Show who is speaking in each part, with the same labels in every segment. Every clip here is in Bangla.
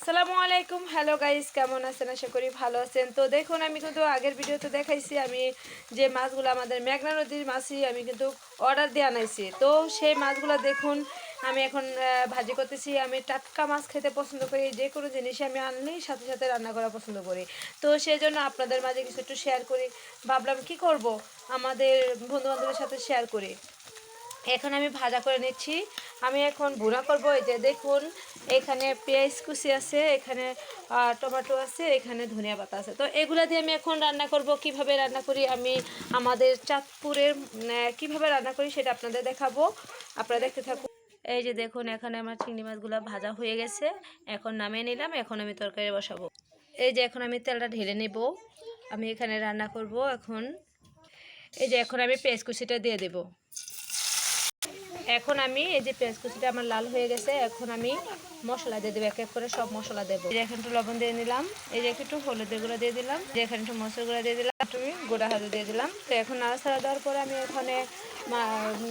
Speaker 1: আসসালামু আলাইকুম। হ্যালো গাইস, কেমন আছেন? আশা করি ভালো আছেন। তো দেখুন, আমি কিন্তু আগের ভিডিওতে দেখাইছি আমি যে মাছগুলো আমাদের মেঘনা নদীর মাছই আমি কিন্তু অর্ডার দিয়ে আনাইছি। তো সেই মাছগুলো দেখুন আমি এখন ভাজি করতেছি। আমি টাটকা মাছ খেতে পছন্দ করি, যে কোনো জিনিসই আমি আনলেই সাথে সাথে রান্না করা পছন্দ করি। তো সেই জন্য আপনাদের মাঝে কিছু একটু শেয়ার করি, ভাবলাম কি করব আমাদের বন্ধুবান্ধবের সাথে শেয়ার করি। এখন আমি ভাজা করে নিচ্ছি। আমি এখন ভুনা করব। এই যে দেখুন, এখানে পেঁয়াজ কুচি আছে, এখানে টমেটো আছে, এখানে ধনিয়া পাতা আছে। তো এগুলা দিয়ে আমি এখন রান্না করব। কিভাবে রান্না করি আমি আমাদের চাঁদপুরের কিভাবে রান্না করি সেটা আপনাদের দেখাবো, আপনারা দেখতে থাকুন। এই যে দেখুন, এখানে আমার চিংড়ি মাছগুলো ভাজা হয়ে গেছে, এখন নামিয়ে নিলাম। এখন আমি তরকারি বসাবো। এই যে এখন আমি তেলটা ঢেলে নেব, আমি এখানে রান্না করব। এখন এই যে এখন আমি পেঁয়াজ কুচিটা দিয়ে দেবো। এখন আমি এই যে পেঁয়াজ কুচিটা আমার লাল হয়ে গেছে, এখন আমি মশলা দিয়ে দেবো, এক এক করে সব মশলা দেবো। এই যে এখন একটু লবণ দিয়ে নিলাম, এই যে একটু হলুদের গুঁড়া দিয়ে দিলাম, যে এখানে একটু মশলা গুঁড়া দিয়ে দিলাম, একটু গোড়া হলুদ দিয়ে দিলাম। তো এখন নাড়াচাড়া দেওয়ার পরে আমি এখানে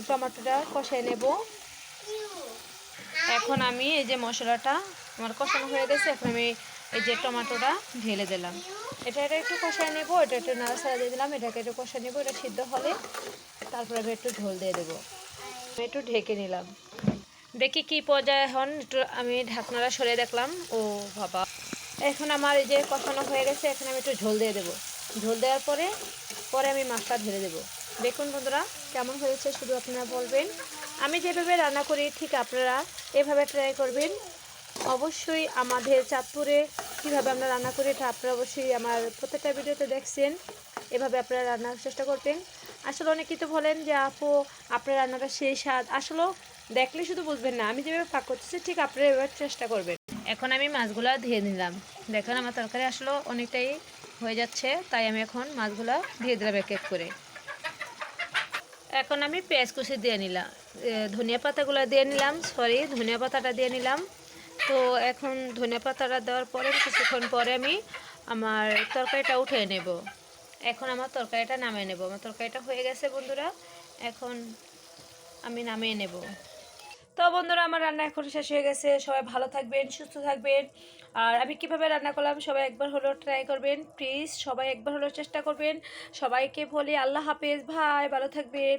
Speaker 1: টমেটোটা কষিয়ে নেব। এখন আমি এই যে মশলাটা আমার কষানো হয়ে গেছে, এখন আমি এই যে টমেটোটা ঢেলে দিলাম। এটা একটু কষায় নেব, এটা একটু নাড়াচাড়া দিয়ে দিলাম, এটাকে একটু কষায় নেব। এটা সিদ্ধ হলে তারপরে আমি একটু ঝোল দিয়ে দেবো। আমি একটু ঢেকে নিলাম, দেখি কি পর্যায়ে এখন একটু আমি ঢাকনাটা সরিয়ে দেখলাম। ও বাবা, এখন আমার এই যে কষানো হয়ে গেছে, এখন আমি একটু ঝোল দিয়ে দেবো। ঝোল দেওয়ার পরে পরে আমি মাছটা ঢেলে দেবো। দেখুন বন্ধুরা, কেমন হয়েছে শুধু আপনারা বলবেন। আমি যেভাবে রান্না করি ঠিক আপনারা এভাবে ট্রাই করবেন। অবশ্যই আমাদের চাঁদপুরে কীভাবে আমরা রান্না করি এটা আপনারা অবশ্যই আমার প্রত্যেকটা ভিডিওতে দেখছেন, এভাবে আপনারা রান্নার চেষ্টা করবেন। আসলে অনেকেই তো বলেন যে আপু আপনার রান্নাটা সেই স্বাদ, আসলে দেখলে শুধু বুঝবেন না, আমি যেভাবে পাক করতেছি ঠিক আপনারা এভাবে চেষ্টা করবেন। এখন আমি মাছগুলো ধুয়ে নিলাম। দেখেন আমার তরকারি আসলে অনেকটাই হয়ে যাচ্ছে, তাই আমি এখন মাছগুলো ধুয়ে দিলাম এক এক করে। এখন আমি পেঁয়াজ কুচি দিয়ে নিলাম, ধনিয়া পাতাগুলো দিয়ে নিলাম, ধনিয়া পাতাটা দিয়ে নিলাম। তো এখন ধনিয়া পাতাটা দেওয়ার পরে কিছুক্ষণ পরে আমি আমার তরকারিটা উঠিয়ে নেব। এখন আমার তরকারিটা নামিয়ে নেব। আমার তরকারিটা হয়ে গেছে বন্ধুরা, এখন আমি নামিয়ে নেব। তো বন্ধুরা, আমার রান্না এখন শেষ হয়ে গেছে। সবাই ভালো থাকবেন, সুস্থ থাকবেন। আর আমি কিভাবে রান্না করলাম সবাই একবার হলেও ট্রাই করবেন প্লিজ, সবাই একবার হলেও চেষ্টা করবেন। সবাইকে বলি আল্লাহ হাফেজ, ভাই ভালো থাকবেন।